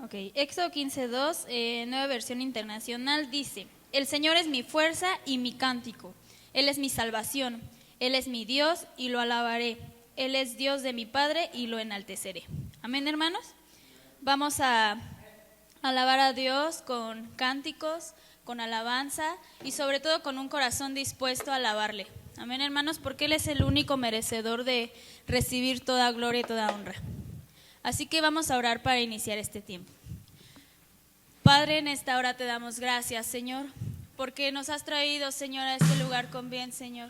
Ok, Éxodo 15:2, nueva versión internacional, dice: El Señor es mi fuerza y mi cántico, Él es mi salvación, Él es mi Dios y lo alabaré, Él es Dios de mi Padre y lo enalteceré. Amén, hermanos. Vamos a alabar a Dios con cánticos, con alabanza y sobre todo con un corazón dispuesto a alabarle. Amén, hermanos, porque Él es el único merecedor de recibir toda gloria y toda honra. Así que vamos a orar para iniciar este tiempo. Padre, en esta hora te damos gracias, Señor, porque nos has traído, Señor, a este lugar con bien, Señor.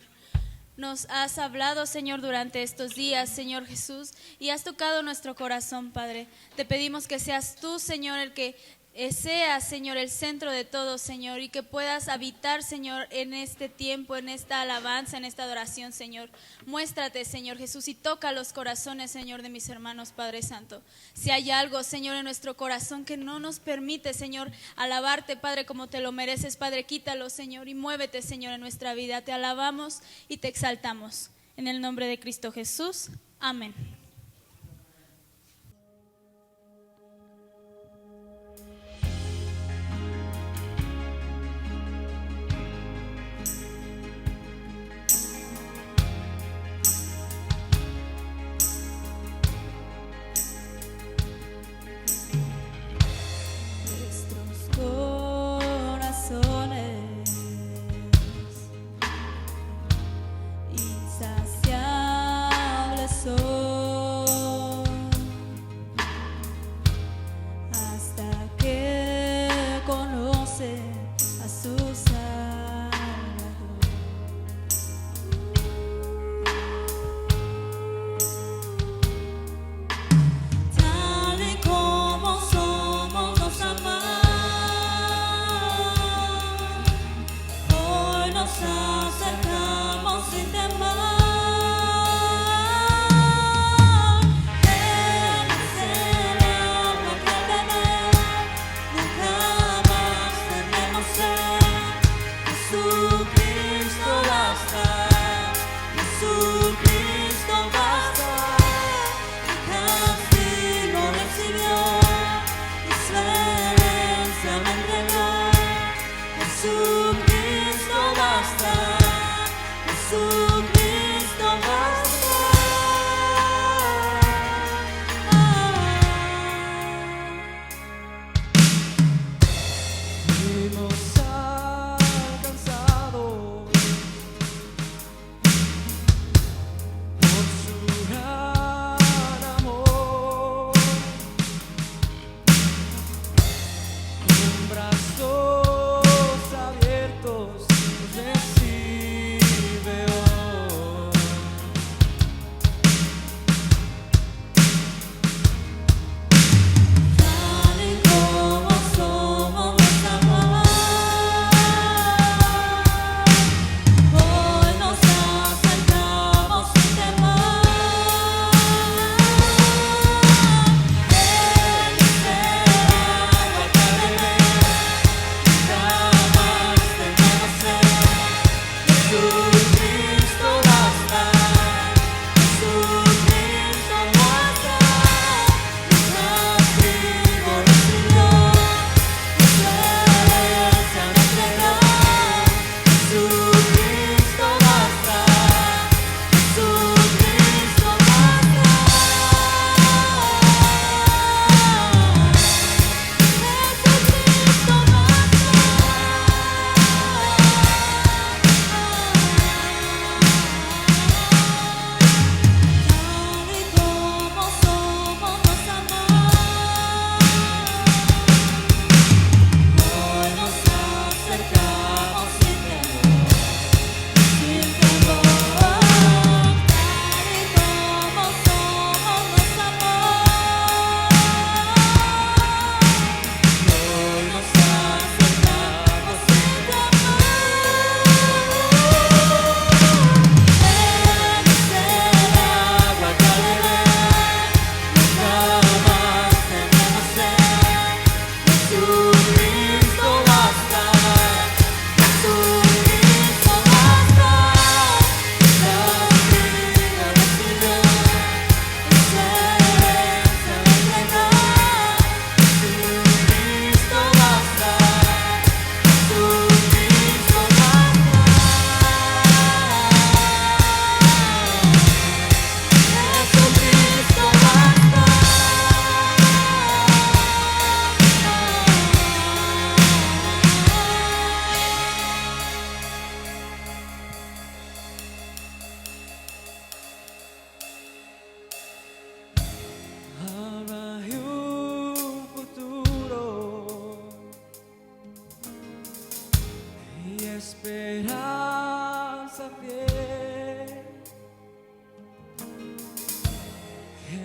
Nos has hablado, Señor, durante estos días, Señor Jesús, y has tocado nuestro corazón, Padre. Te pedimos que seas tú, Señor, el que seas, Señor, el centro de todo, Señor, y que puedas habitar, Señor, en este tiempo, en esta alabanza, en esta adoración, Señor. Muéstrate, Señor Jesús, y toca los corazones, Señor, de mis hermanos, Padre Santo. Si hay algo, Señor, en nuestro corazón que no nos permite, Señor, alabarte, Padre, como te lo mereces, Padre, quítalo, Señor, y muévete, Señor, en nuestra vida. Te alabamos y te exaltamos. En el nombre de Cristo Jesús. Amén. Insaciables son.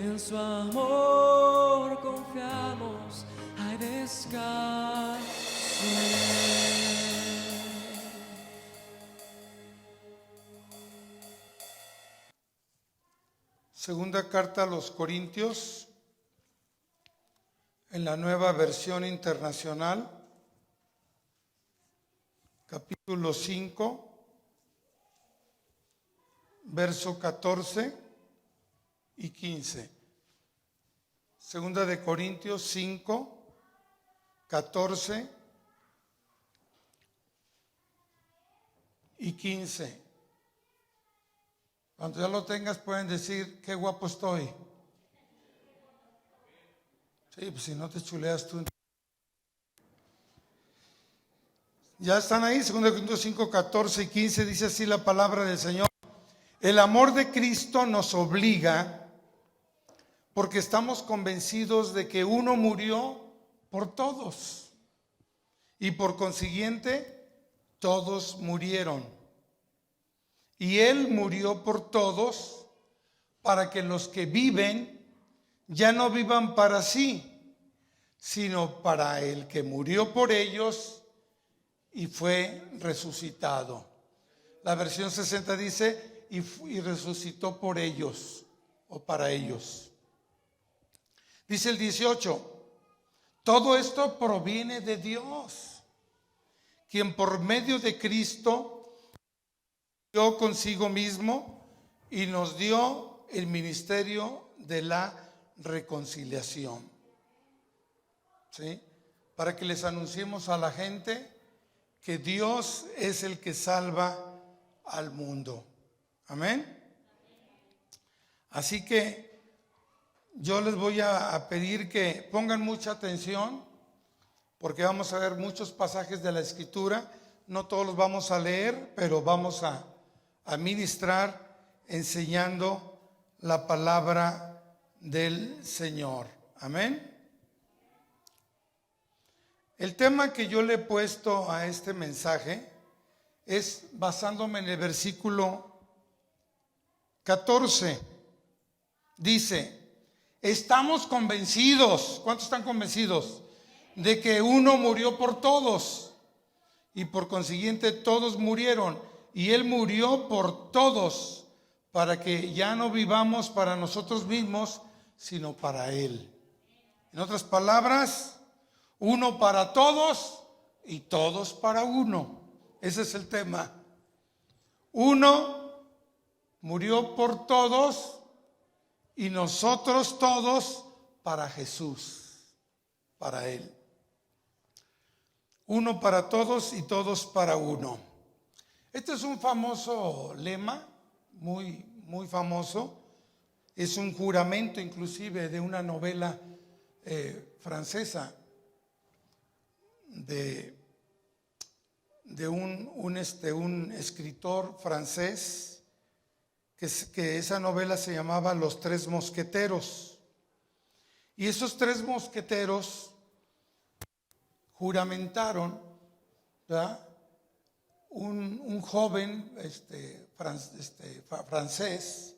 en su amor confiamos, hay descanso en él. Segunda carta a los Corintios, en la Nueva Versión Internacional, capítulo 5, verso 14 y 15. Segunda de Corintios 5, 14 y 15. Cuando ya lo tengas pueden decir, qué guapo estoy. Sí, pues si no te chuleas tú. Ya están ahí, 2 Corintios 5, 14 y 15, dice así la palabra del Señor. El amor de Cristo nos obliga porque estamos convencidos de que uno murió por todos y por consiguiente todos murieron. Y Él murió por todos para que los que viven ya no vivan para sí, sino para el que murió por ellos y fue resucitado. La versión 60 dice, y resucitó por ellos o para ellos. Dice el 18, todo esto proviene de Dios, quien por medio de Cristo dio consigo mismo y nos dio el ministerio de la reconciliación. ¿Sí? Para que les anunciemos a la gente que Dios es el que salva al mundo. Amén. Así que yo les voy a pedir que pongan mucha atención, porque vamos a ver muchos pasajes de la Escritura. No todos los vamos a leer, pero vamos a ministrar enseñando la palabra del Señor. Amén. El tema que yo le he puesto a este mensaje es basándome en el versículo 14. Dice, estamos convencidos, ¿cuántos están convencidos? De que uno murió por todos y por consiguiente todos murieron. Y Él murió por todos para que ya no vivamos para nosotros mismos, sino para Él. En otras palabras, uno para todos y todos para uno. Ese es el tema. Uno murió por todos y nosotros todos para Jesús, para Él. Uno para todos y todos para uno. Este es un famoso lema, muy, muy famoso. Es un juramento inclusive de una novela francesa de un escritor francés que esa novela se llamaba Los Tres Mosqueteros. Y esos tres mosqueteros juramentaron, ¿verdad? Un joven francés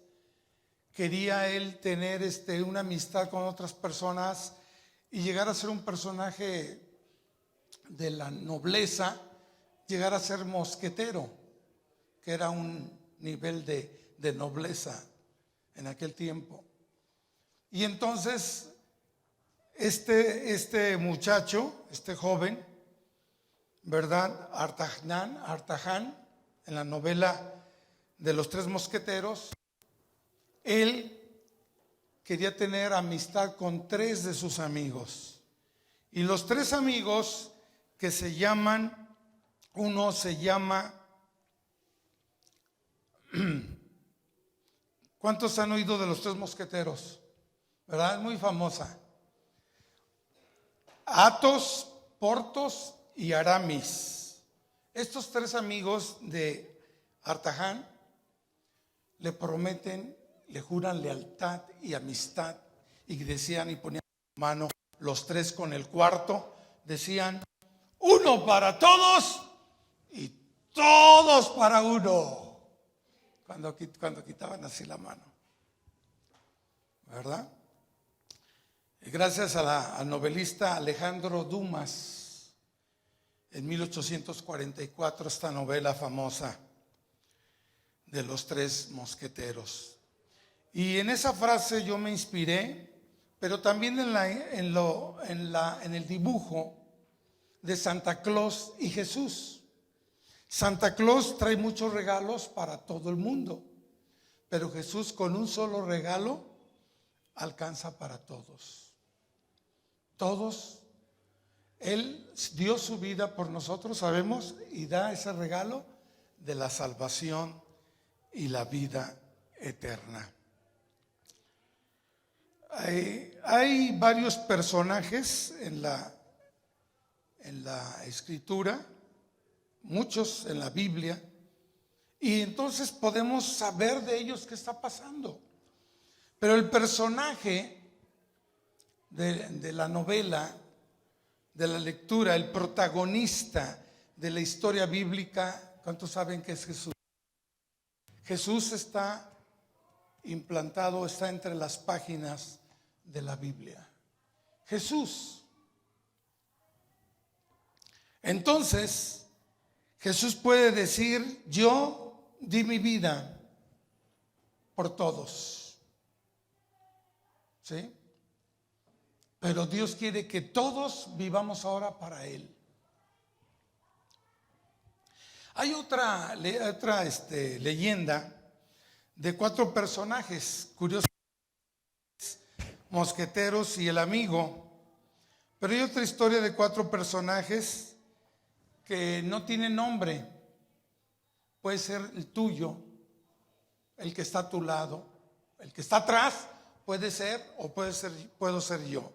quería él tener una amistad con otras personas y llegar a ser un personaje de la nobleza, llegar a ser mosquetero, que era un nivel de nobleza en aquel tiempo. Y entonces este muchacho, este joven, ¿verdad? Artajan, en la novela de Los Tres Mosqueteros, él quería tener amistad con tres de sus amigos. Y los tres amigos que se llaman, uno se llama, ¿cuántos han oído de Los Tres Mosqueteros? ¿Verdad? Es muy famosa. Athos, Porthos y Aramis. Estos tres amigos de Artajan le prometen, le juran lealtad y amistad, y decían y ponían mano los tres con el cuarto, decían, uno para todos y todos para uno, cuando quitaban así la mano, ¿verdad? Gracias al novelista Alejandro Dumas, en 1844, esta novela famosa de los tres mosqueteros. Y en esa frase yo me inspiré, pero también en el dibujo de Santa Claus y Jesús. Santa Claus trae muchos regalos para todo el mundo, pero Jesús con un solo regalo alcanza para todos. Todos, Él dio su vida por nosotros, sabemos, y da ese regalo de la salvación y la vida eterna. Hay varios personajes en la Escritura, muchos en la Biblia, y entonces podemos saber de ellos qué está pasando. Pero el personaje de la novela, de la lectura, el protagonista de la historia bíblica, ¿cuántos saben que es Jesús? Jesús está implantado, está entre las páginas de la Biblia. Jesús. Entonces, Jesús puede decir: yo di mi vida por todos. ¿Sí? Pero Dios quiere que todos vivamos ahora para Él. Hay otra leyenda de 4 personajes curiosos: mosqueteros y el amigo. Pero hay otra historia de 4 personajes que no tienen nombre. Puede ser el tuyo, el que está a tu lado, el que está atrás, puede ser, o puedo ser yo.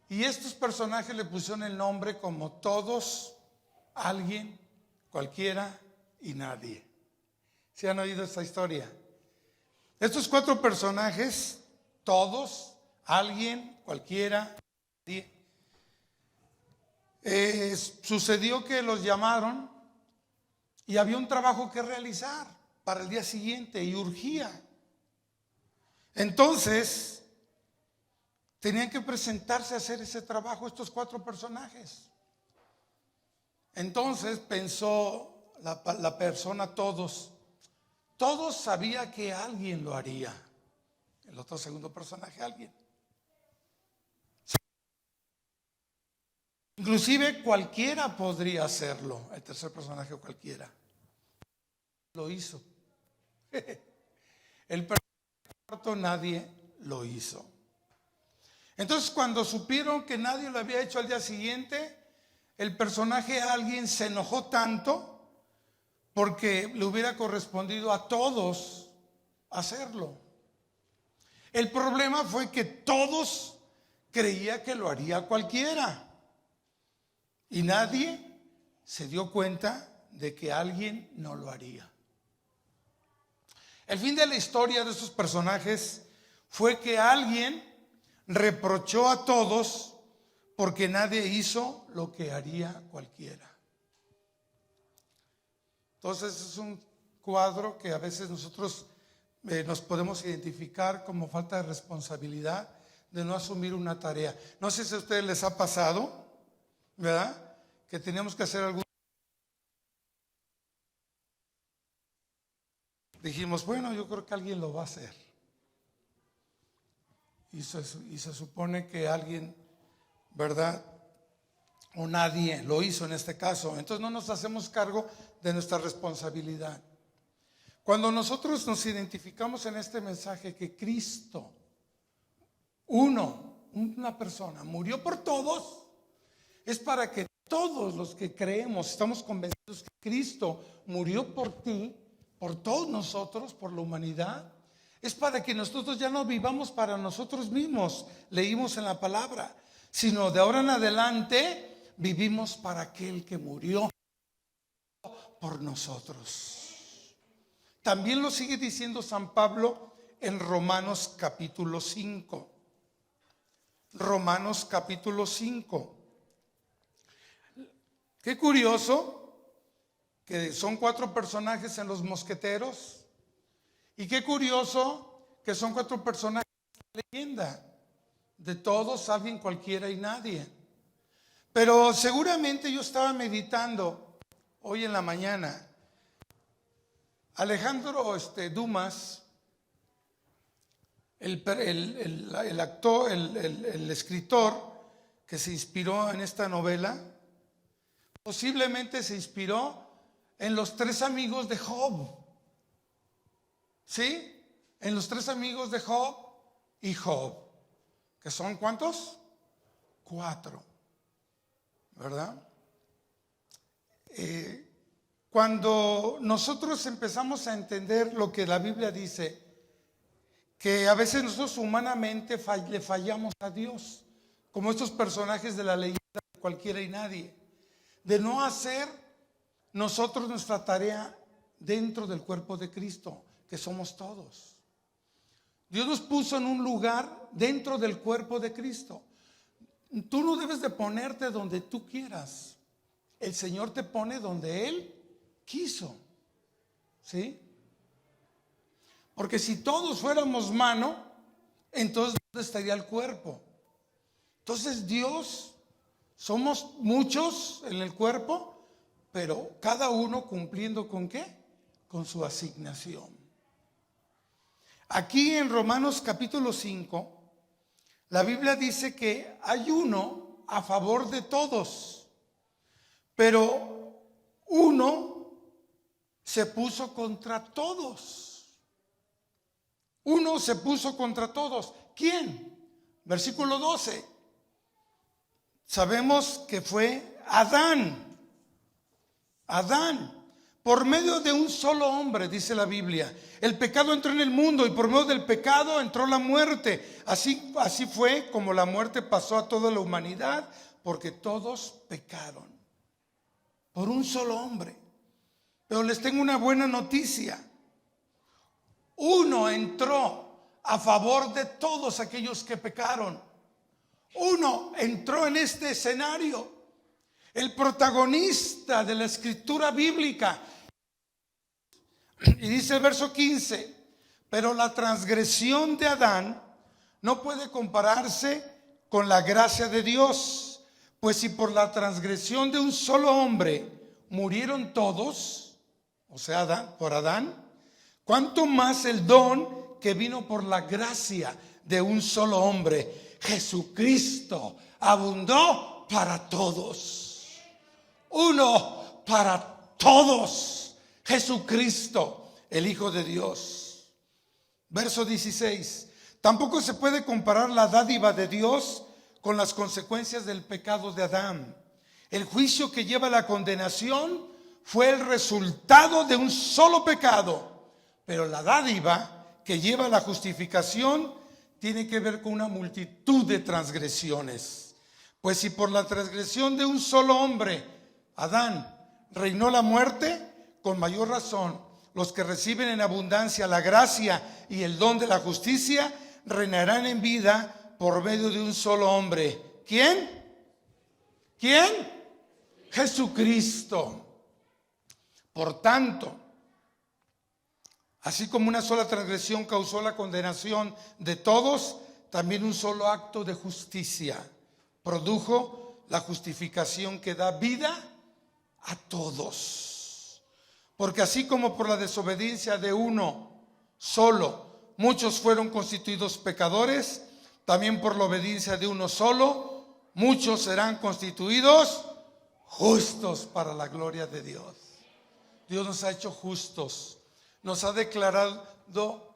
Y estos personajes le pusieron el nombre como todos, alguien, cualquiera y nadie. ¿Se han oído esta historia? Estos 4 personajes, todos, alguien, cualquiera, nadie, sucedió que los llamaron y había un trabajo que realizar para el día siguiente y urgía. Entonces tenían que presentarse a hacer ese trabajo estos 4 personajes. Entonces pensó la persona todos sabía que alguien lo haría. El otro segundo personaje, alguien. Inclusive cualquiera podría hacerlo. El tercer personaje, cualquiera. Lo hizo. El cuarto, nadie lo hizo. Entonces, cuando supieron que nadie lo había hecho al día siguiente, el personaje alguien se enojó tanto porque le hubiera correspondido a todos hacerlo. El problema fue que todos creían que lo haría cualquiera y nadie se dio cuenta de que alguien no lo haría. El fin de la historia de estos personajes fue que alguien reprochó a todos porque nadie hizo lo que haría cualquiera. Entonces es un cuadro que a veces nosotros nos podemos identificar como falta de responsabilidad de no asumir una tarea. No sé si a ustedes les ha pasado, ¿verdad? Que teníamos que hacer algo. Dijimos, bueno, yo creo que alguien lo va a hacer. Y se supone que alguien, ¿verdad? O nadie lo hizo en este caso. Entonces no nos hacemos cargo de nuestra responsabilidad. Cuando nosotros nos identificamos en este mensaje que Cristo, una persona, murió por todos, es para que todos los que creemos, estamos convencidos que Cristo murió por ti, por todos nosotros, por la humanidad. Es para que nosotros ya no vivamos para nosotros mismos, leímos en la palabra, sino de ahora en adelante vivimos para aquel que murió por nosotros. También lo sigue diciendo San Pablo en Romanos capítulo 5. Romanos capítulo 5. Qué curioso que son 4 personajes en los mosqueteros. Y qué curioso que son 4 personajes de la leyenda de todos, alguien, cualquiera y nadie. Pero seguramente yo estaba meditando hoy en la mañana. Alejandro Dumas, el actor, el escritor que se inspiró en esta novela, posiblemente se inspiró en los 3 amigos de Job. ¿Sí? En los 3 amigos de Job y Job. ¿Que son cuántos? 4. ¿Verdad? Cuando nosotros empezamos a entender lo que la Biblia dice, que a veces nosotros humanamente le fallamos a Dios, como estos personajes de la leyenda de cualquiera y nadie, de no hacer nosotros nuestra tarea dentro del cuerpo de Cristo, que somos todos. Dios nos puso en un lugar dentro del cuerpo de Cristo. Tú no debes de ponerte donde tú quieras. El Señor te pone donde Él quiso. ¿Sí? Porque si todos fuéramos mano, entonces ¿dónde estaría el cuerpo? Entonces Dios, somos muchos en el cuerpo, pero cada uno cumpliendo ¿con qué? Con su asignación. Aquí en Romanos capítulo 5, la Biblia dice que hay uno a favor de todos, pero uno se puso contra todos. Uno se puso contra todos. ¿Quién? Versículo 12. Sabemos que fue Adán. Adán. Por medio de un solo hombre, dice la Biblia, el pecado entró en el mundo y por medio del pecado entró la muerte. Así fue como la muerte pasó a toda la humanidad, porque todos pecaron. Por un solo hombre. Pero les tengo una buena noticia. Uno entró a favor de todos aquellos que pecaron. Uno entró en este escenario. El protagonista de la escritura bíblica. Y dice el verso 15, pero la transgresión de Adán no puede compararse con la gracia de Dios, pues si por la transgresión de un solo hombre murieron todos, o sea, por Adán, ¿cuánto más el don que vino por la gracia de un solo hombre, Jesucristo, abundó para todos? Uno para todos. Jesucristo, el Hijo de Dios. Verso 16. Tampoco se puede comparar la dádiva de Dios con las consecuencias del pecado de Adán. El juicio que lleva a la condenación fue el resultado de un solo pecado, pero la dádiva que lleva a la justificación tiene que ver con una multitud de transgresiones. Pues si por la transgresión de un solo hombre, Adán, reinó la muerte, con mayor razón, los que reciben en abundancia la gracia y el don de la justicia reinarán en vida por medio de un solo hombre. ¿Quién? ¿Quién? Jesucristo. Por tanto, así como una sola transgresión causó la condenación de todos, también un solo acto de justicia produjo la justificación que da vida a todos. Porque así como por la desobediencia de uno solo muchos fueron constituidos pecadores, también por la obediencia de uno solo muchos serán constituidos justos para la gloria de Dios. Dios nos ha hecho justos, nos ha declarado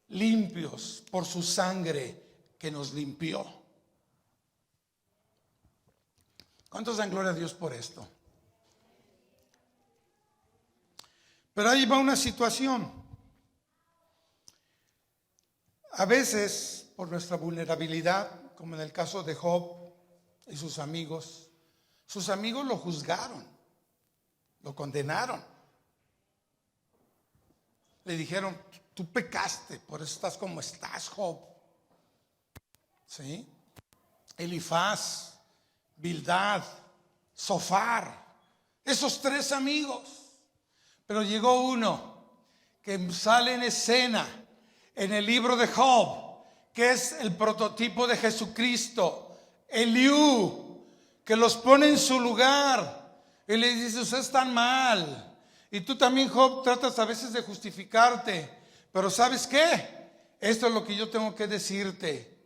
limpios por su sangre que nos limpió. ¿Cuántos dan gloria a Dios por esto? Pero ahí va una situación. A veces, por nuestra vulnerabilidad, como en el caso de Job y sus amigos lo juzgaron, lo condenaron. Le dijeron, tú pecaste, por eso estás como estás, Job. ¿Sí? Elifaz, Bildad, Zofar, esos 3 amigos. Pero llegó uno que sale en escena en el libro de Job, que es el prototipo de Jesucristo. Eliú, que los pone en su lugar y le dice: ustedes están mal. Y tú también, Job, tratas a veces de justificarte, pero ¿sabes qué? Esto es lo que yo tengo que decirte.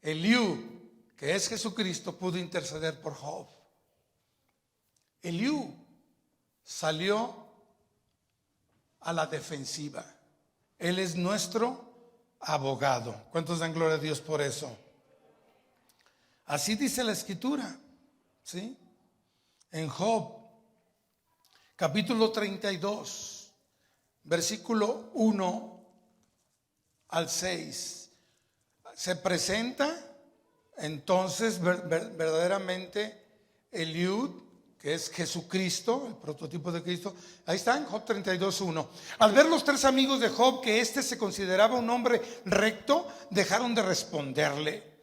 Eliú, que es Jesucristo, pudo interceder por Job. Eliú salió a la defensiva. Él es nuestro abogado. ¿Cuántos dan gloria a Dios por eso? Así dice la Escritura, ¿sí? En Job, capítulo 32, versículo 1 al 6, se presenta entonces verdaderamente Eliud, que es Jesucristo, el prototipo de Cristo. Ahí está en Job 32:1. Al ver los tres amigos de Job que éste se consideraba un hombre recto, dejaron de responderle.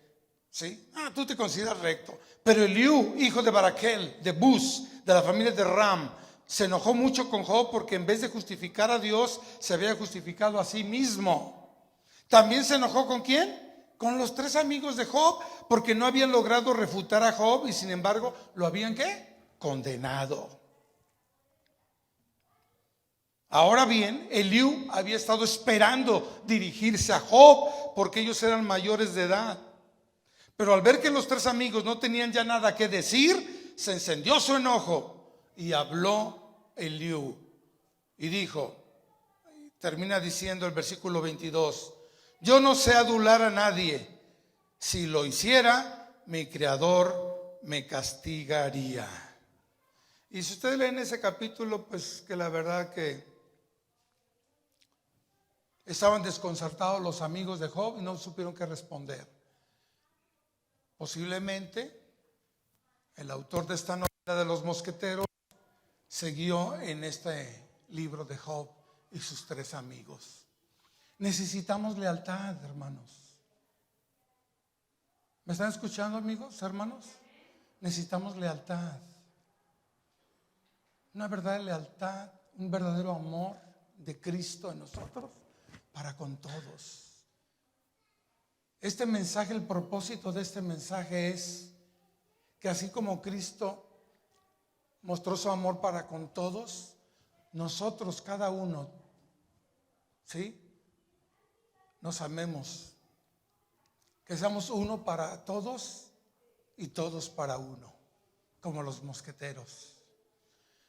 ¿Sí? Tú te consideras recto. Pero Eliú, hijo de Baraquel, de Bus, de la familia de Ram, se enojó mucho con Job porque en vez de justificar a Dios, se había justificado a sí mismo. También se enojó ¿con quién? Con los tres amigos de Job, porque no habían logrado refutar a Job y sin embargo lo habían ¿qué? Condenado. Ahora bien, Eliú había estado esperando dirigirse a Job porque ellos eran mayores de edad. Pero al ver que los tres amigos no tenían ya nada que decir, se encendió su enojo y habló Eliú y dijo, termina diciendo el versículo 22, yo no sé adular a nadie, si lo hiciera, mi Creador me castigaría. Y si ustedes leen ese capítulo, pues que la verdad que estaban desconcertados los amigos de Job y no supieron qué responder. Posiblemente el autor de esta novela de los mosqueteros siguió en este libro de Job y sus tres amigos. Necesitamos lealtad, hermanos. ¿Me están escuchando, amigos, hermanos? Necesitamos lealtad. Una verdadera lealtad, un verdadero amor de Cristo en nosotros para con todos. Este mensaje, el propósito de este mensaje es que así como Cristo mostró su amor para con todos, nosotros cada uno, ¿sí?, nos amemos, que seamos uno para todos y todos para uno, como los mosqueteros.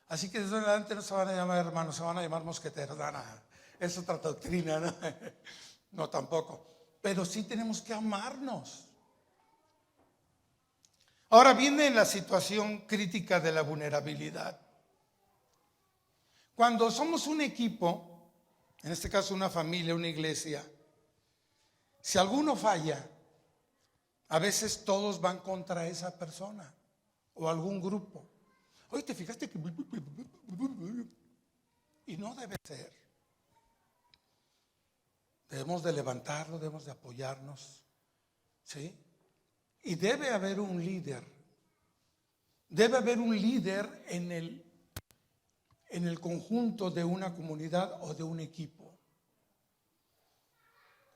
Así que desde adelante no se van a llamar hermanos, se van a llamar mosqueteros. No, es otra doctrina, ¿no? No, tampoco. Pero sí tenemos que amarnos. Ahora viene la situación crítica de la vulnerabilidad. Cuando somos un equipo, en este caso una familia, una iglesia, si alguno falla, a veces todos van contra esa persona o algún grupo. Oye, ¿te fijaste que...? Y no debe ser. Debemos de levantarlo, debemos de apoyarnos, ¿sí? Y debe haber un líder. Debe haber un líder en el conjunto de una comunidad o de un equipo.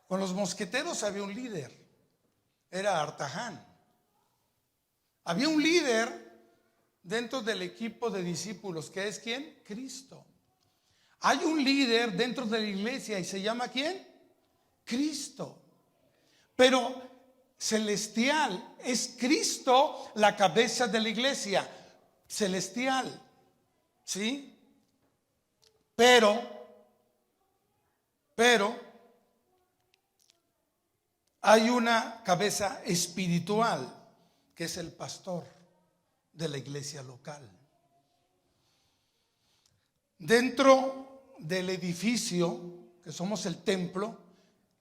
Con los mosqueteros había un líder, era Artaján. Había un líder dentro del equipo de discípulos, que es ¿quién? Cristo. Hay un líder dentro de la iglesia y se llama ¿quién? Cristo. Pero celestial, es Cristo la cabeza de la iglesia, celestial, ¿sí? Pero hay una cabeza espiritual que es el pastor de la iglesia local. Dentro del edificio, que somos el templo,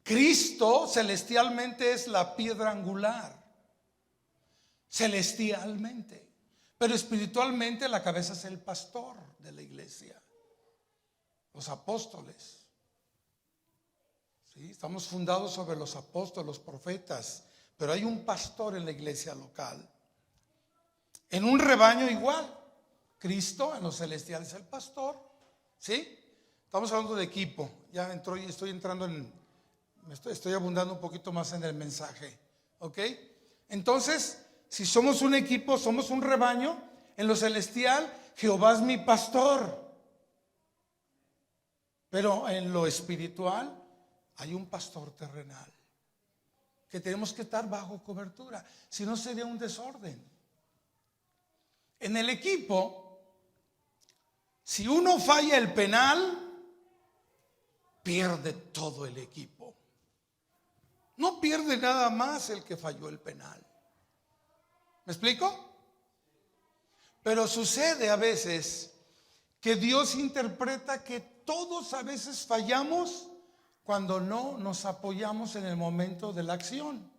Cristo celestialmente es la piedra angular. Celestialmente. Pero espiritualmente la cabeza es el pastor de la iglesia. Los apóstoles. ¿Sí? Estamos fundados sobre los apóstoles, los profetas, pero hay un pastor en la iglesia local. En un rebaño igual, Cristo en los celestiales es el pastor, ¿sí? Estamos hablando de equipo, ya estoy entrando en Estoy abundando un poquito más en el mensaje, ¿ok? Entonces, si somos un equipo, somos un rebaño, en lo celestial, Jehová es mi pastor. Pero en lo espiritual, hay un pastor terrenal que tenemos que estar bajo cobertura, si no sería un desorden. En el equipo, si uno falla el penal, pierde todo el equipo. No pierde nada más el que falló el penal. ¿Me explico? Pero sucede a veces que Dios interpreta que todos a veces fallamos cuando no nos apoyamos en el momento de la acción.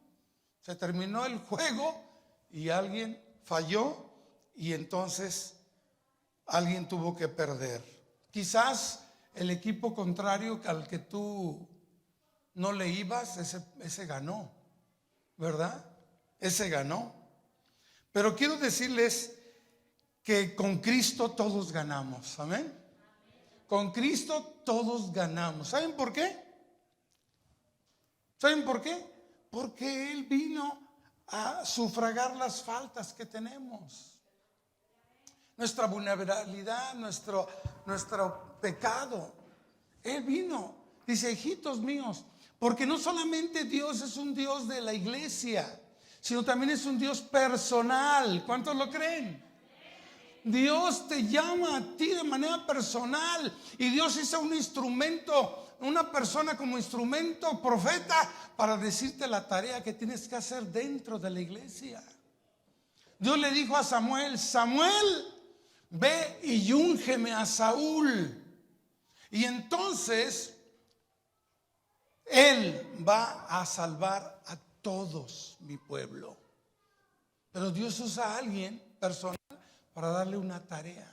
Se terminó el juego y alguien falló y entonces alguien tuvo que perder. Quizás el equipo contrario al que tú no le ibas, ese ganó, ¿verdad? Ese ganó. Pero quiero decirles que con Cristo todos ganamos, amén. Con Cristo todos ganamos. ¿Saben por qué? ¿Saben por qué? Porque Él vino a sufragar las faltas que tenemos. Nuestra vulnerabilidad, nuestro pecado. Él vino, dice, hijitos míos, porque no solamente Dios es un Dios de la iglesia, sino también es un Dios personal. ¿Cuántos lo creen? Dios te llama a ti de manera personal y Dios hizo un instrumento, una persona como instrumento, profeta, para decirte la tarea que tienes que hacer dentro de la iglesia. Dios le dijo a Samuel, Samuel, ve y úngeme a Saúl. Y entonces Él va a salvar a todos mi pueblo. Pero Dios usa a alguien personal para darle una tarea.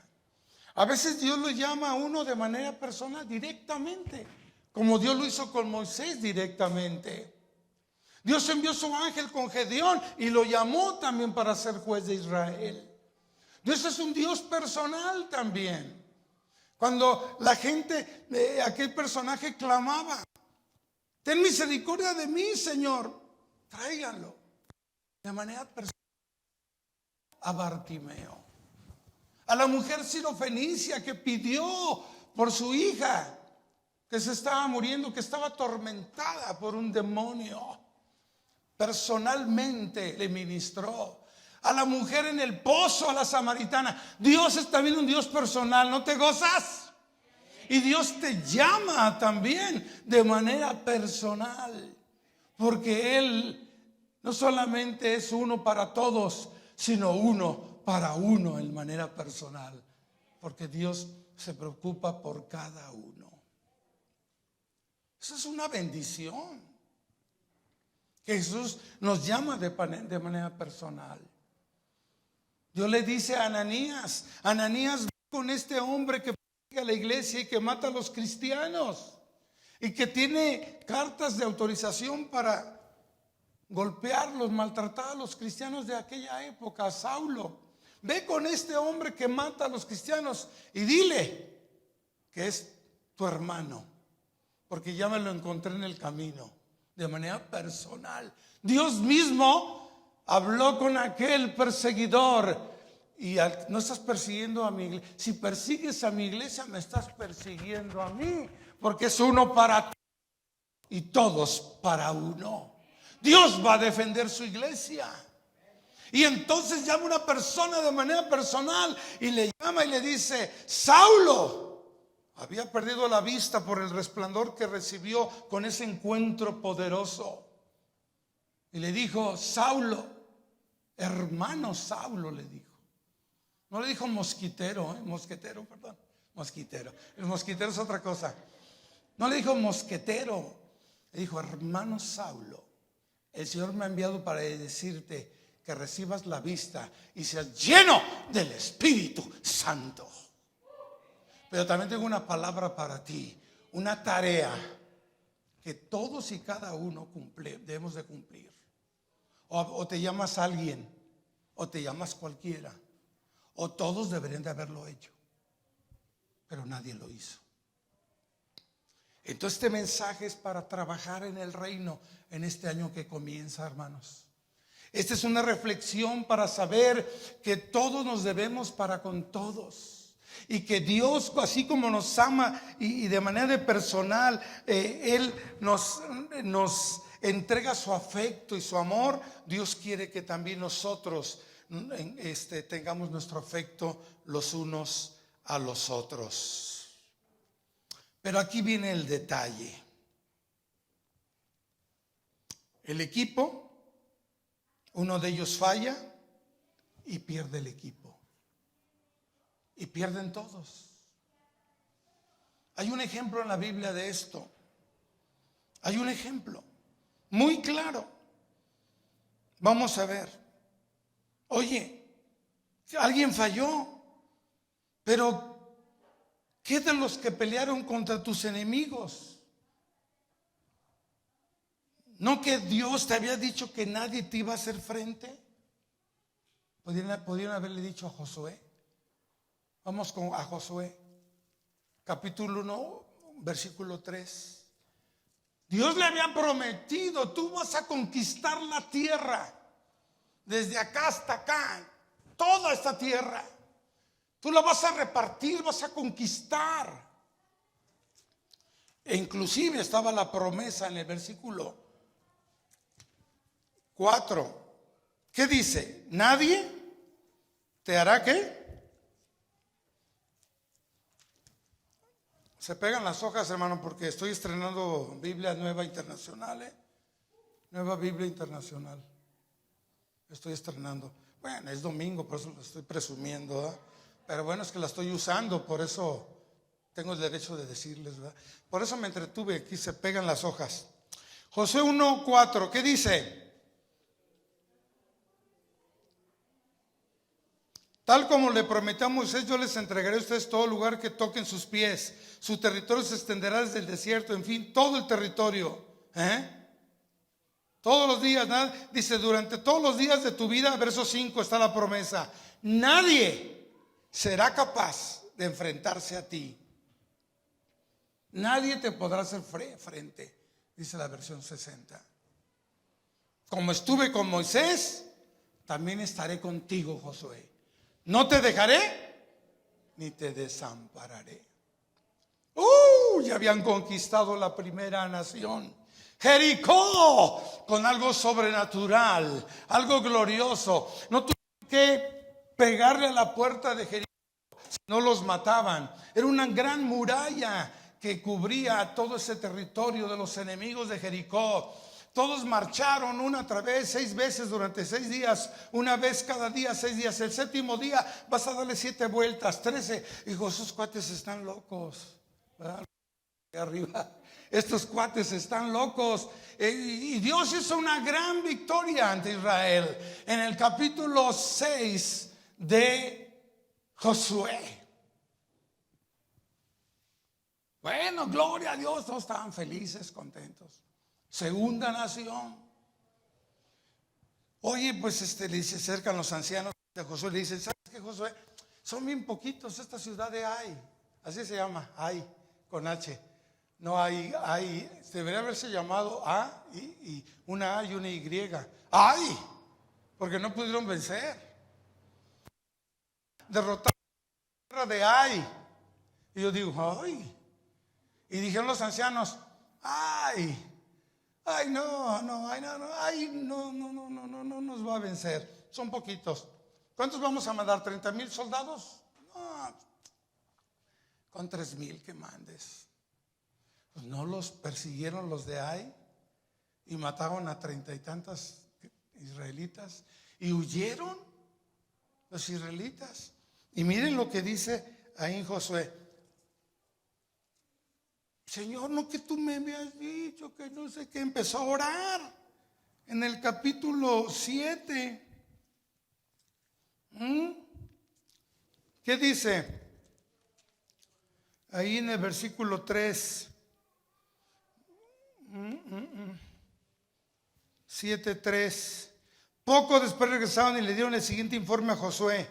A veces Dios lo llama a uno de manera personal, directamente, como Dios lo hizo con Moisés directamente. Dios envió su ángel con Gedeón y lo llamó también para ser juez de Israel. Dios es un Dios personal también. Cuando la gente, aquel personaje clamaba, ten misericordia de mí, Señor, tráiganlo de manera personal a Bartimeo. A la mujer sirofenicia que pidió por su hija que se estaba muriendo, que estaba atormentada por un demonio. Personalmente le ministró. A la mujer en el pozo, a la samaritana. Dios es también un Dios personal, ¿no te gozas? Y Dios te llama también de manera personal, porque Él no solamente es uno para todos, sino uno para uno en manera personal, porque Dios se preocupa por cada uno. Eso es una bendición. Jesús nos llama de manera personal. Dios le dice a Ananías, Ananías, ve con este hombre que persigue a la iglesia y que mata a los cristianos y que tiene cartas de autorización para golpearlos, maltratar a los cristianos de aquella época, a Saulo. Ve con este hombre que mata a los cristianos y dile que es tu hermano, porque ya me lo encontré en el camino, de manera personal. Dios mismo habló con aquel perseguidor y no estás persiguiendo a mi iglesia. Si persigues a mi iglesia, me estás persiguiendo a mí, porque es uno para ti y todos para uno. Dios va a defender su iglesia. Y entonces llama a una persona de manera personal y le llama y le dice, Saulo. Había perdido la vista por el resplandor que recibió con ese encuentro poderoso. Y le dijo, Saulo, hermano Saulo, le dijo. No le dijo mosquitero, mosquetero. El mosquitero es otra cosa. No le dijo mosquetero, le dijo, hermano Saulo, el Señor me ha enviado para decirte que recibas la vista y seas lleno del Espíritu Santo. Pero también tengo una palabra para ti, una tarea que todos y cada uno debemos de cumplir. O te llamas alguien, o te llamas cualquiera, o todos deberían de haberlo hecho, pero nadie lo hizo. Entonces este mensaje es para trabajar en el reino en este año que comienza, hermanos. Esta es una reflexión para saber que todos nos debemos para con todos. Y que Dios, así como nos ama y de manera personal, Él nos entrega su afecto y su amor. Dios quiere que también nosotros tengamos nuestro afecto los unos a los otros. Pero aquí viene el detalle. El equipo, uno de ellos falla y pierde el equipo. Y pierden todos. Hay un ejemplo en la Biblia de esto. Hay un ejemplo muy claro. Vamos a ver. Oye, alguien falló, pero ¿qué de los que pelearon contra tus enemigos? ¿No que Dios te había dicho que nadie te iba a hacer frente? Podrían haberle dicho a Josué. Vamos a Josué, capítulo 1, versículo 3. Dios le había prometido: tú vas a conquistar la tierra, desde acá hasta acá, toda esta tierra. Tú la vas a repartir, vas a conquistar. E inclusive estaba la promesa en el versículo 4. ¿Qué dice? Nadie te hará ¿qué? Se pegan las hojas, hermano, porque estoy estrenando Biblia Nueva Internacional, Nueva Biblia Internacional. Estoy estrenando. Bueno, es domingo, por eso lo estoy presumiendo, ¿verdad? Pero bueno, es que la estoy usando, por eso tengo el derecho de decirles, ¿verdad? Por eso me entretuve, aquí se pegan las hojas. Josué 1:4, ¿qué dice? Tal como le prometí a Moisés, yo les entregaré a ustedes todo lugar que toquen sus pies. Su territorio se extenderá desde el desierto, en fin, todo el territorio. Todos los días, dice, durante todos los días de tu vida, verso 5 está la promesa. Nadie será capaz de enfrentarse a ti. Nadie te podrá hacer frente, dice la versión 60. Como estuve con Moisés, también estaré contigo, Josué. No te dejaré ni te desampararé. Ya habían conquistado la primera nación, Jericó, con algo sobrenatural, algo glorioso. No tuvieron que pegarle a la puerta de Jericó, si no los mataban. Era una gran muralla que cubría todo ese territorio de los enemigos de Jericó. Todos marcharon una otra vez, 6 veces durante 6 días, una vez cada día, 6 días. El séptimo día vas a darle 7 vueltas, 13. Hijo, esos cuates están locos, ¿verdad? Arriba, estos cuates están locos. Y Dios hizo una gran victoria ante Israel en el capítulo 6 de Josué. Bueno, gloria a Dios, todos estaban felices, contentos. Segunda nación. Oye, pues le dice, acercan los ancianos de Josué, le dicen, ¿sabes qué, Josué? Son bien poquitos esta ciudad de Ai, así se llama, Ai, con H. No hay, debería haberse llamado A y una A y una Y. Ai, porque no pudieron vencer. Derrotaron la tierra de Ai. Y yo digo, ay. Y dijeron los ancianos, ay, no nos va a vencer. Son poquitos. ¿Cuántos vamos a mandar? ¿30,000 soldados? No, con 3,000 que mandes. Pues no los persiguieron los de Ai y mataron a 30 y tantas israelitas y huyeron los israelitas. Y miren lo que dice ahí en Josué. Señor, no que tú me habías dicho que no sé qué. Empezó a orar en el capítulo 7. ¿Qué dice? Ahí en el versículo 3. 7:3. Poco después regresaron y le dieron el siguiente informe a Josué.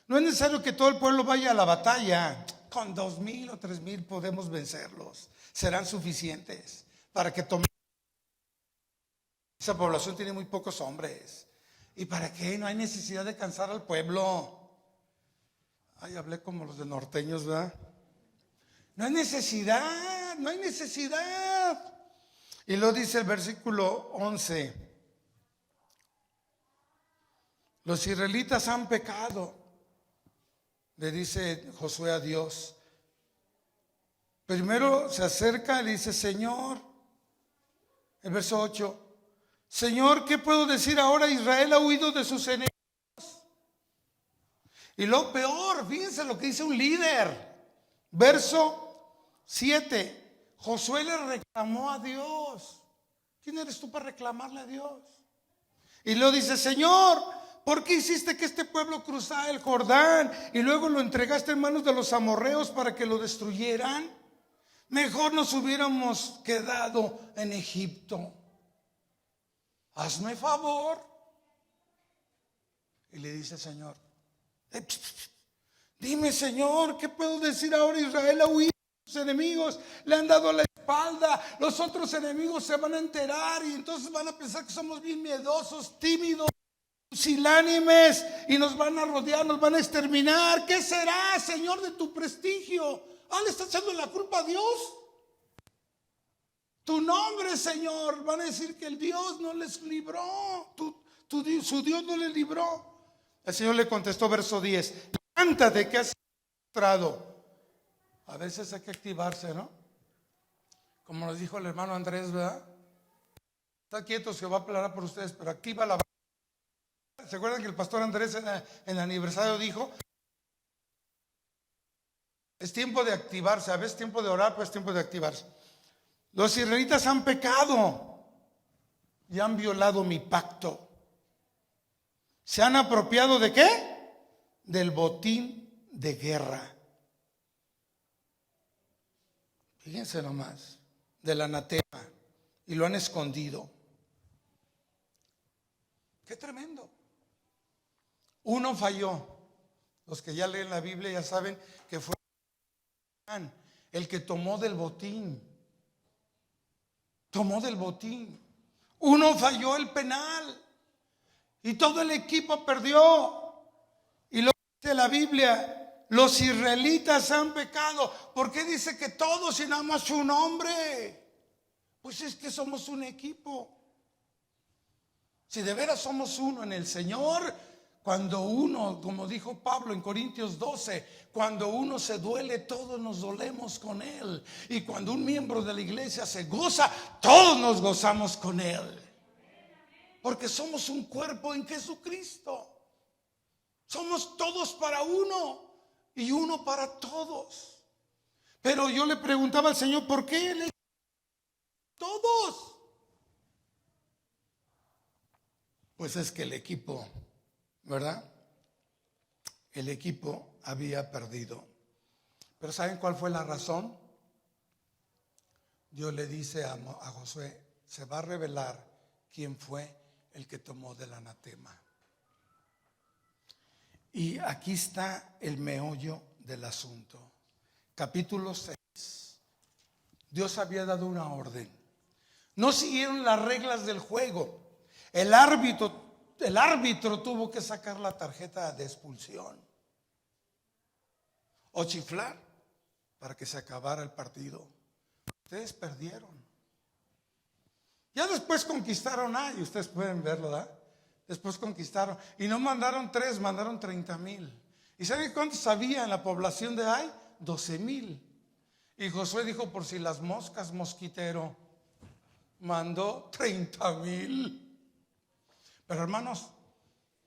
No es necesario que todo el pueblo vaya a la batalla. con 2,000 o 3,000 podemos vencerlos. Serán suficientes para que tomen. Esa población tiene muy pocos hombres. ¿Y para qué? No hay necesidad de cansar al pueblo. Ay, hablé como los de norteños, ¿verdad? No hay necesidad, no hay necesidad. Y lo dice el versículo 11. Los israelitas han pecado, le dice Josué a Dios. Primero se acerca y le dice, Señor, el verso 8, Señor, ¿qué puedo decir ahora? Israel ha huido de sus enemigos. Y lo peor, fíjense lo que dice un líder. Verso 7, Josué le reclamó a Dios. ¿Quién eres tú para reclamarle a Dios? Y luego dice, Señor, ¿por qué hiciste que este pueblo cruzara el Jordán y luego lo entregaste en manos de los amorreos para que lo destruyeran? Mejor nos hubiéramos quedado en Egipto. Hazme favor. Y le dice el Señor, dime, Señor, ¿qué puedo decir ahora? Israel ha huido de sus enemigos, le han dado la espalda, los otros enemigos se van a enterar y entonces van a pensar que somos bien miedosos, tímidos, pusilánimes, y nos van a rodear, nos van a exterminar. ¿Qué será, Señor, de tu prestigio? ¿Le estás echando la culpa a Dios? Tu nombre, Señor. Van a decir que el Dios no les libró, su Dios no les libró. El Señor le contestó, verso 10, levántate que has entrado. A veces hay que activarse, ¿no? Como nos dijo el hermano Andrés, ¿verdad? Está quietos, que va a hablar por ustedes, pero activa la. ¿Se acuerdan que el pastor Andrés en el aniversario dijo? Es tiempo de activarse. A veces es tiempo de orar, pues es tiempo de activarse. Los israelitas han pecado y han violado mi pacto. ¿Se han apropiado de qué? Del botín de guerra. Fíjense nomás, del anatema, y lo han escondido. Qué tremendo. Uno falló. Los que ya leen la Biblia ya saben que fue el que tomó del botín. Tomó del botín. Uno falló el penal y todo el equipo perdió. Y lo dice la Biblia, los israelitas han pecado. ¿Por qué dice que todos y nada más un hombre? Pues es que somos un equipo. Si de veras somos uno en el Señor, cuando uno, como dijo Pablo en Corintios 12, cuando uno se duele, todos nos dolemos con él. Y cuando un miembro de la iglesia se goza, todos nos gozamos con él. Porque somos un cuerpo en Jesucristo. Somos todos para uno y uno para todos. Pero yo le preguntaba al Señor, ¿por qué Él es todos? Pues es que el equipo, ¿verdad? El equipo había perdido. Pero ¿saben cuál fue la razón? Dios le dice a Josué, se va a revelar quién fue el que tomó del anatema. Y aquí está el meollo del asunto. Capítulo 6. Dios había dado una orden. No siguieron las reglas del juego. El árbitro tuvo que sacar la tarjeta de expulsión o chiflar para que se acabara el partido. Ustedes perdieron. Ya después conquistaron, y ustedes pueden verlo, ¿verdad? Después conquistaron, y no mandaron 3, mandaron 30,000. ¿Y saben cuántos había en la población de Ai? 12,000. Y Josué dijo, por si las moscas, mosquitero, mandó 30,000. Pero hermanos,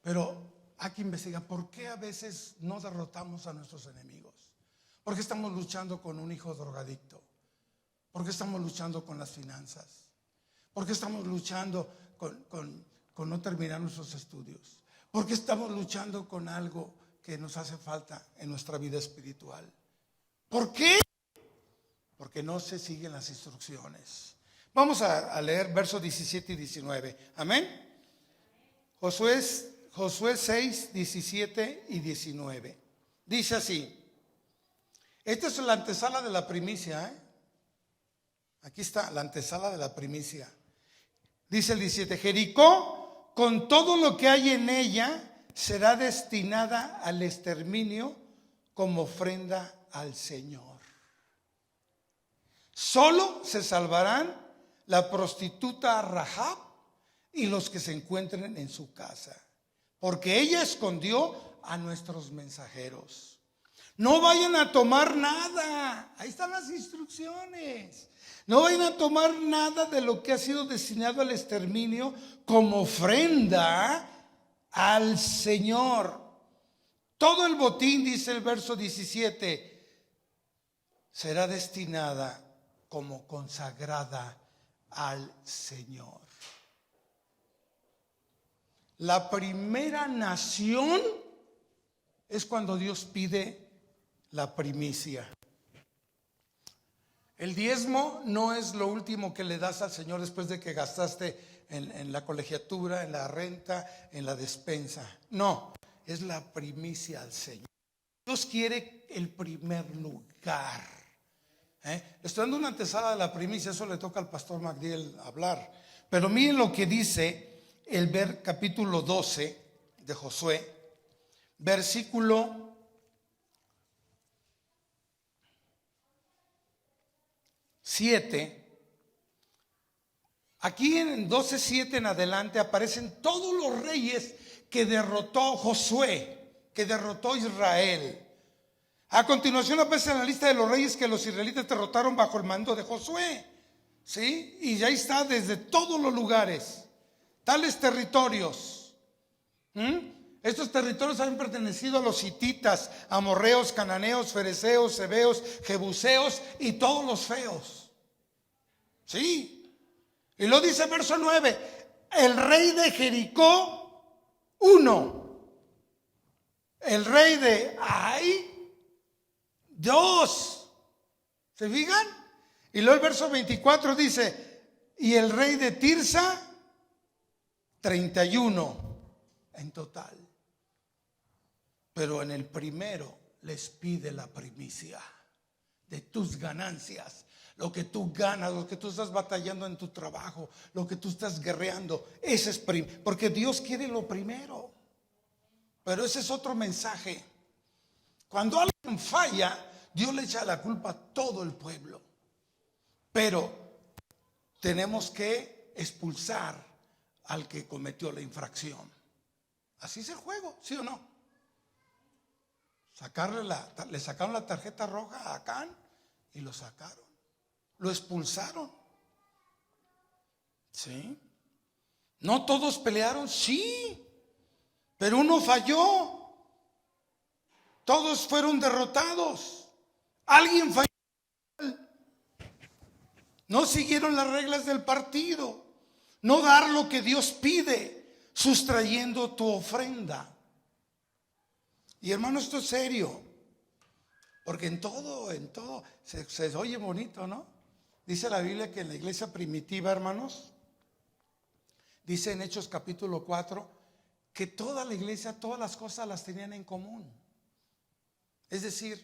hay que investigar por qué a veces no derrotamos a nuestros enemigos. ¿Por qué estamos luchando con un hijo drogadicto? ¿Por qué estamos luchando con las finanzas? ¿Por qué estamos luchando con no terminar nuestros estudios? ¿Por qué estamos luchando con algo que nos hace falta en nuestra vida espiritual? ¿Por qué? Porque no se siguen las instrucciones. Vamos a leer versos 17 y 19. Amén. Josué 6, 17 y 19. Dice así: Esta es la antesala de la primicia, ¿eh? Aquí está la antesala de la primicia. Dice el 17, Jericó, con todo lo que hay en ella, será destinada al exterminio como ofrenda al Señor. Solo se salvarán la prostituta Rahab y los que se encuentren en su casa, porque ella escondió a nuestros mensajeros. No vayan a tomar nada. Ahí están las instrucciones. No vayan a tomar nada de lo que ha sido destinado al exterminio como ofrenda al Señor. Todo el botín, dice el verso 17, será destinada como consagrada al Señor. La primera nación es cuando Dios pide la primicia. El diezmo no es lo último que le das al Señor después de que gastaste en la colegiatura, en la renta, en la despensa. No, es la primicia al Señor. Dios quiere el primer lugar. Estoy dando una antesala de la primicia, eso le toca al pastor Magdiel hablar. Pero miren lo que dice el capítulo 12 de Josué, versículo 7. Aquí en 12:7 en adelante aparecen todos los reyes que derrotó Josué, que derrotó Israel. A continuación aparece en la lista de los reyes que los israelitas derrotaron bajo el mando de Josué, ¿sí? Y ya está desde todos los lugares, tales territorios. Estos territorios han pertenecido a los hititas, amorreos, cananeos, fereceos, heveos, jebuseos y todos los feos. Sí. Y lo dice verso 9, el rey de Jericó, 1. El rey de Ai, 2. ¿Se fijan? Y luego el verso 24 dice, y el rey de Tirsa, 31 en total. Pero en el primero les pide la primicia de tus ganancias. Lo que tú ganas, lo que tú estás batallando en tu trabajo, lo que tú estás guerreando, ese es porque Dios quiere lo primero. Pero ese es otro mensaje. Cuando alguien falla, Dios le echa la culpa a todo el pueblo. Pero tenemos que expulsar al que cometió la infracción. Así es el juego, ¿sí o no? Le sacaron la tarjeta roja a Acán y lo sacaron. Lo expulsaron. ¿Sí? No todos pelearon, sí, pero uno falló. Todos fueron derrotados. Alguien falló. No siguieron las reglas del partido. No dar lo que Dios pide, sustrayendo tu ofrenda. Y hermano, esto es serio. Porque en todo se oye bonito, ¿no? Dice la Biblia que en la iglesia primitiva, hermanos, dice en Hechos capítulo 4, que toda la iglesia, todas las cosas las tenían en común. Es decir,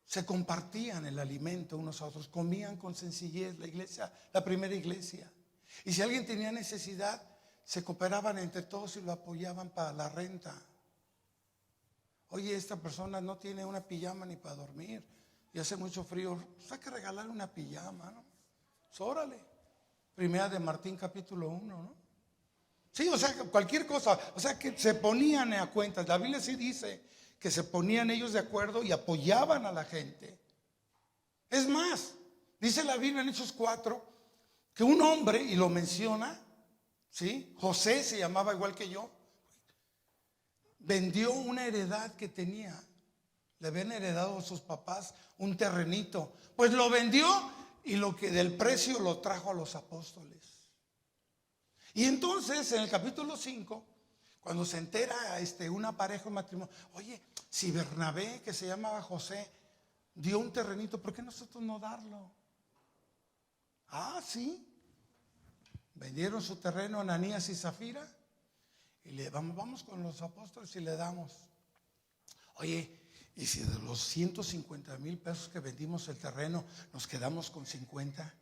se compartían el alimento unos a otros, comían con sencillez la iglesia, la primera iglesia. Y si alguien tenía necesidad, se cooperaban entre todos y lo apoyaban para la renta. Oye, esta persona no tiene una pijama ni para dormir y hace mucho frío, pues hay que regalarle una pijama, ¿no? Pues órale. Primera de Martín capítulo 1, ¿no? Sí, o sea, cualquier cosa, o sea, que se ponían a cuentas. La Biblia sí dice que se ponían ellos de acuerdo y apoyaban a la gente. Es más, dice la Biblia en Hechos 4 que un hombre, y lo menciona, ¿sí? José se llamaba igual que yo, vendió una heredad que tenía. Le habían heredado a sus papás un terrenito, pues lo vendió y lo que del precio lo trajo a los apóstoles. Y entonces en el capítulo 5, cuando se entera una pareja, un matrimonio, oye, si Bernabé, que se llamaba José, dio un terrenito, ¿por qué nosotros no darlo? Ah, sí. Vendieron su terreno a Ananías y Zafira y vamos con los apóstoles y le damos. Oye, Y si de los 150,000 pesos que vendimos el terreno nos quedamos con 50,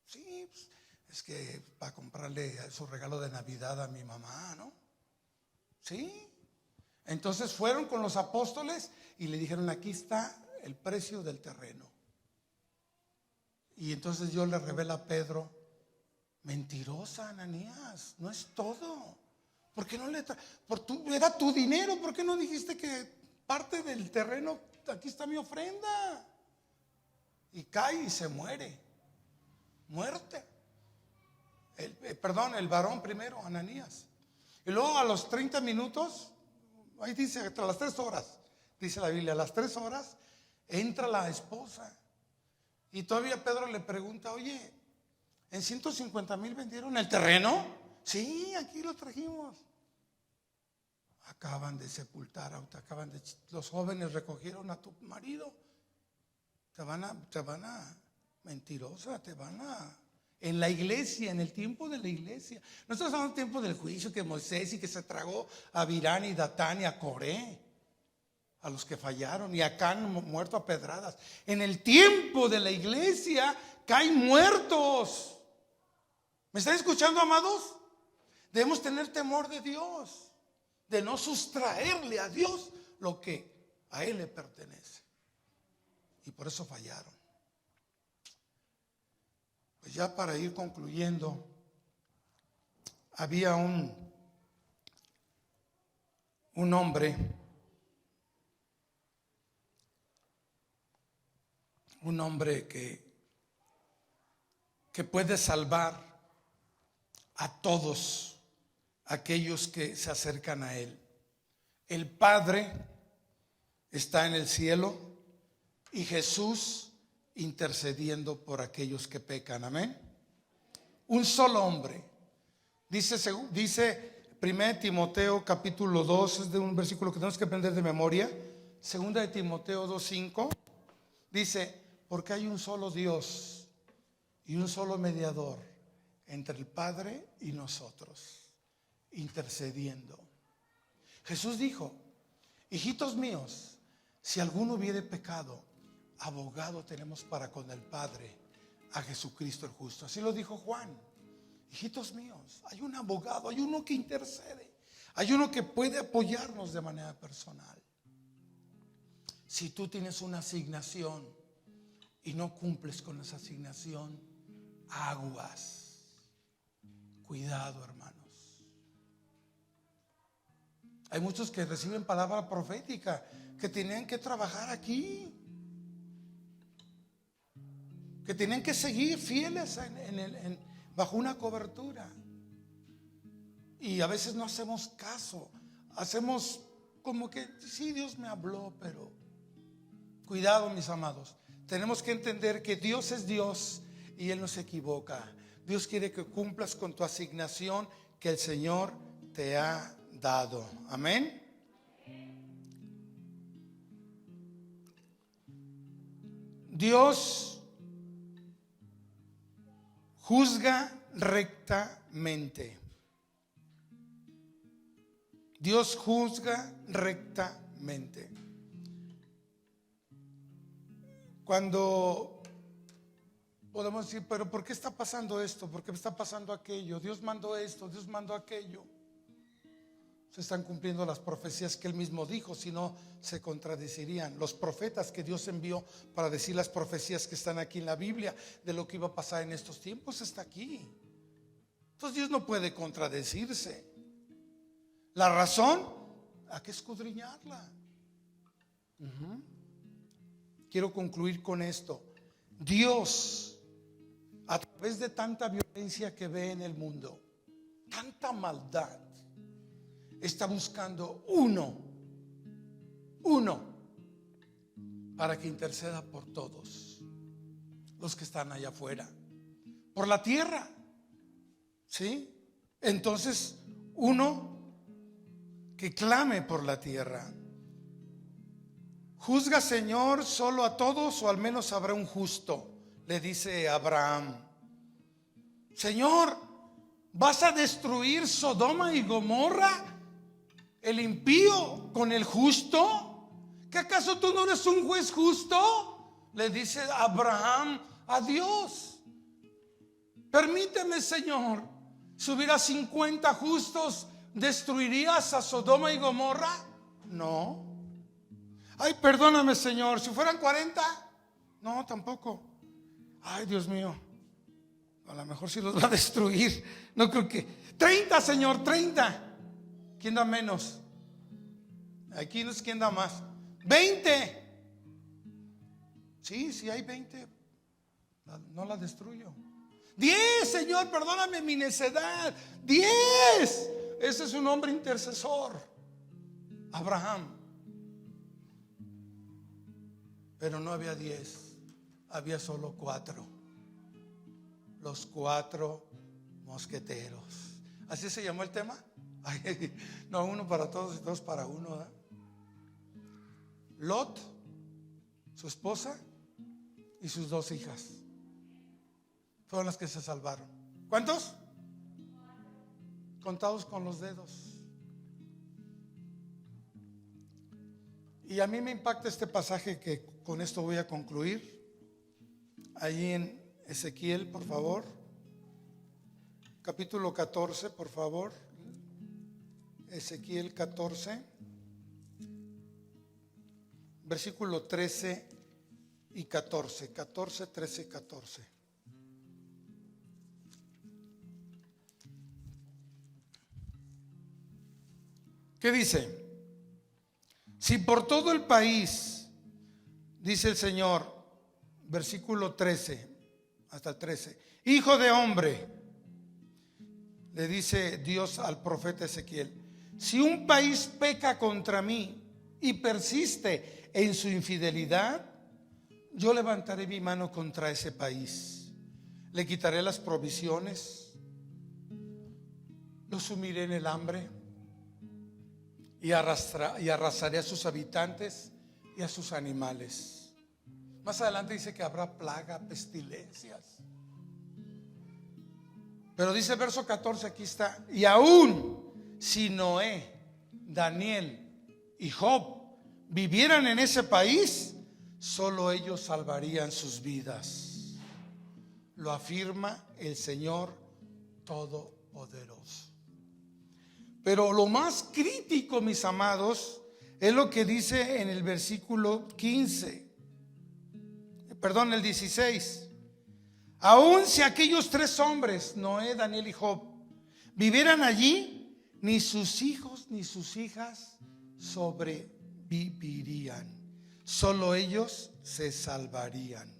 sí, pues, es que para comprarle su regalo de Navidad a mi mamá, ¿no? Sí. Entonces fueron con los apóstoles y le dijeron: aquí está el precio del terreno. Y entonces Dios le revela a Pedro: mentirosa, Ananías, no es todo. ¿Por qué no era tu dinero? ¿Por qué no dijiste que parte del terreno, aquí está mi ofrenda? Y cae y se muere. Muerte. El varón primero, Ananías. Y luego a los 30 minutos, ahí dice, a las 3 horas, dice la Biblia, a las 3 horas entra la esposa. Y todavía Pedro le pregunta: oye, ¿en 150,000 vendieron el terreno? Sí, aquí lo trajimos. Acaban de sepultar, los jóvenes recogieron a tu marido. Mentirosa, en la iglesia, en el tiempo de la iglesia. No estamos hablando del tiempo del juicio, que Moisés y que se tragó a Virán y Datán y a Coré, a los que fallaron, y acá han muerto a pedradas. En el tiempo de la iglesia caen muertos. ¿Me están escuchando, amados? Debemos tener temor de Dios, de no sustraerle a Dios lo que a Él le pertenece. Y por eso fallaron. Pues ya para ir concluyendo, había un hombre, que puede salvar a todos aquellos que se acercan a Él. El Padre está en el cielo y Jesús intercediendo por aquellos que pecan. Amén. Un solo hombre. Dice 1 Timoteo capítulo 2, es de un versículo que tenemos que aprender de memoria. 2 Timoteo 2:5 dice: porque hay un solo Dios y un solo mediador entre el Padre y nosotros, intercediendo. Jesús dijo: hijitos míos, si alguno hubiere pecado, abogado tenemos para con el Padre, a Jesucristo el justo. Así lo dijo Juan. Hijitos míos, hay un abogado, hay uno que intercede, hay uno que puede apoyarnos de manera personal. Si tú tienes una asignación y no cumples con esa asignación, aguas. Cuidado, hermanos. Hay muchos que reciben palabra profética que tienen que trabajar aquí, que tienen que seguir fieles bajo una cobertura. Y a veces no hacemos caso. Hacemos como que sí, Dios me habló, pero cuidado, mis amados. Tenemos que entender que Dios es Dios y Él no se equivoca. Dios quiere que cumplas con tu asignación que el Señor te ha dado. Amén. Dios juzga rectamente. Dios juzga rectamente. Cuando podemos decir: pero ¿por qué está pasando esto? ¿Por qué está pasando aquello? Dios mandó esto, Dios mandó aquello. Se están cumpliendo las profecías que Él mismo dijo, si no se contradecirían. Los profetas que Dios envió para decir las profecías que están aquí en la Biblia de lo que iba a pasar en estos tiempos está aquí. Entonces Dios no puede contradecirse. La razón hay que escudriñarla. Quiero concluir con esto. Dios, a través de tanta violencia que ve en el mundo, tanta maldad, está buscando uno para que interceda por todos los que están allá afuera, por la tierra. ¿Sí? Entonces, uno que clame por la tierra. Juzga, Señor, solo a todos, o al menos habrá un justo, le dice Abraham. Señor, ¿vas a destruir Sodoma y Gomorra, el impío con el justo? ¿Que acaso tú no eres un juez justo? Le dice Abraham a Dios. Permíteme, Señor, si hubiera 50 justos, ¿destruirías a Sodoma y Gomorra? No. Ay, perdóname, Señor, si fueran 40, no, tampoco. Ay, Dios mío, a lo mejor sí los va a destruir. No creo que 30, Señor, 30. ¿Quién da menos? Aquí no es quién da más. 20. Sí, hay 20. No la destruyo. 10, Señor, perdóname mi necedad. 10. Ese es un hombre intercesor, Abraham. Pero no había 10, había solo 4. Los 4 mosqueteros. ¿Así se llamó el tema? Ay, no, uno para todos y todos para uno, ¿verdad? Lot, su esposa y sus 2 hijas fueron las que se salvaron. ¿Cuántos? Contados con los dedos. Y a mí me impacta este pasaje que con esto voy a concluir. Allí en Ezequiel, por favor. Capítulo 14, por favor. Ezequiel 14. Versículo 13 y 14. 14, 13 y 14. ¿Qué dice? Si por todo el país, dice el Señor, versículo 13 hasta el 13, hijo de hombre, le dice Dios al profeta Ezequiel, si un país peca contra mí y persiste en su infidelidad, yo levantaré mi mano contra ese país, le quitaré las provisiones, lo sumiré en el hambre y arrasaré a sus habitantes y a sus animales. Más adelante dice que habrá plaga, pestilencias. Pero dice el verso 14, aquí está, y aún si Noé, Daniel y Job vivieran en ese país, solo ellos salvarían sus vidas. Lo afirma el Señor Todopoderoso. Pero lo más crítico, mis amados, es lo que dice en el versículo 16. Aun si aquellos 3 hombres, Noé, Daniel y Job, vivieran allí, ni sus hijos ni sus hijas sobrevivirían. Solo ellos se salvarían.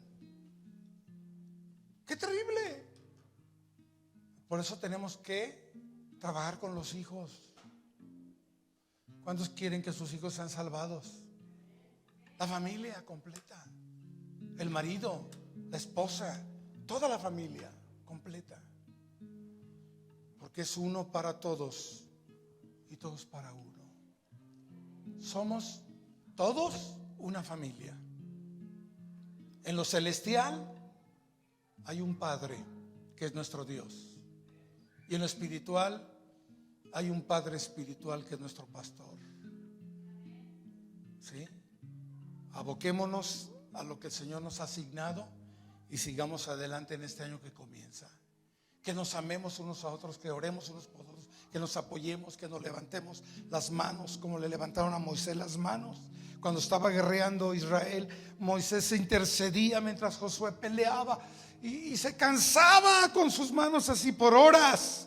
¡Qué terrible! Por eso tenemos que trabajar con los hijos. ¿Cuántos quieren que sus hijos sean salvados? La familia completa, el marido, la esposa, toda la familia completa, porque es uno para todos y todos para uno. Somos todos una familia. En lo celestial hay un Padre que es nuestro Dios, y en lo espiritual hay un Padre espiritual que es nuestro pastor. ¿Sí? Aboquémonos a lo que el Señor nos ha asignado y sigamos adelante en este año que comienza. Que nos amemos unos a otros, que oremos unos por otros, que nos apoyemos, que nos levantemos las manos como le levantaron a Moisés las manos. Cuando estaba guerreando Israel, Moisés se intercedía mientras Josué peleaba y se cansaba con sus manos así por horas.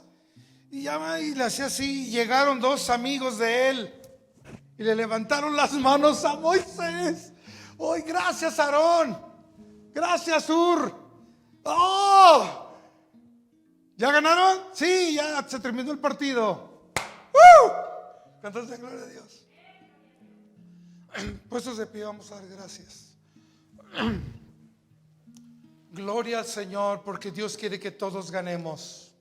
Y le hacía así. Llegaron 2 amigos de él y le levantaron las manos a Moisés. ¡Oh, gracias, Aarón! ¡Gracias, Ur! ¡Oh! ¿Ya ganaron? Sí, ya se terminó el partido. Cantamos de gloria a Dios. Puestos de pie, vamos a dar gracias. Gloria al Señor, porque Dios quiere que todos ganemos.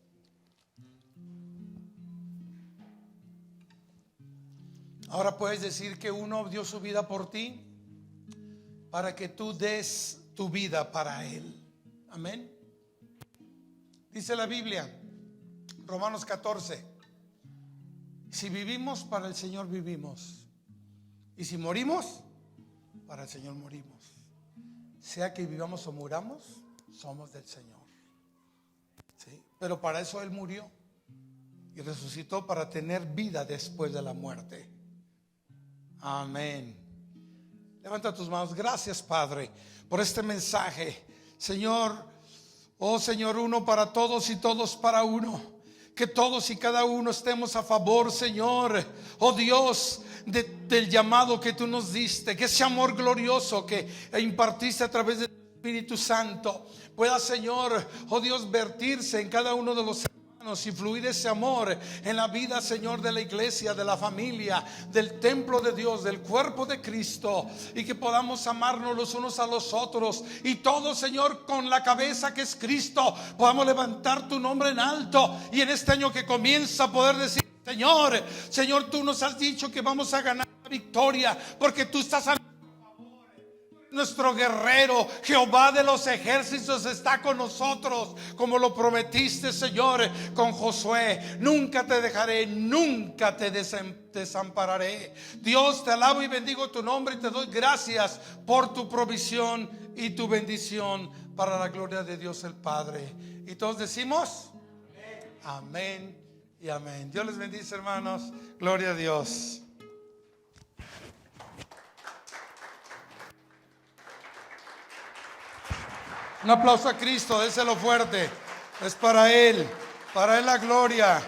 Ahora puedes decir que uno dio su vida por ti para que tú des tu vida para Él. Amén. Dice la Biblia, Romanos 14, si vivimos, para el Señor vivimos, y si morimos, para el Señor morimos. Sea que vivamos o muramos, somos del Señor. ¿Sí? Pero para eso Él murió y resucitó para tener vida después de la muerte. Amén. Levanta tus manos. Gracias, Padre, por este mensaje. Señor, oh Señor, uno para todos y todos para uno. Que todos y cada uno estemos a favor, Señor, oh Dios, del llamado que tú nos diste. Que ese amor glorioso que impartiste a través del Espíritu Santo pueda, Señor, oh Dios, vertirse en cada uno de los hermanos y fluir ese amor en la vida, Señor, de la iglesia, de la familia, del templo de Dios, del cuerpo de Cristo, y que podamos amarnos los unos a los otros, y todos, Señor, con la cabeza que es Cristo, podamos levantar tu nombre en alto, y en este año que comienza poder decir: Señor, tú nos has dicho que vamos a ganar la victoria, porque tú estás a nuestro guerrero. Jehová de los ejércitos está con nosotros, como lo prometiste, Señor, con Josué. Nunca te dejaré, nunca te desampararé. Dios, te alabo y bendigo tu nombre y te doy gracias por tu provisión y tu bendición, para la gloria de Dios el Padre. Y todos decimos amén y amén. Dios les bendice, hermanos. Gloria a Dios. Un aplauso a Cristo, déselo fuerte. Es para Él la gloria.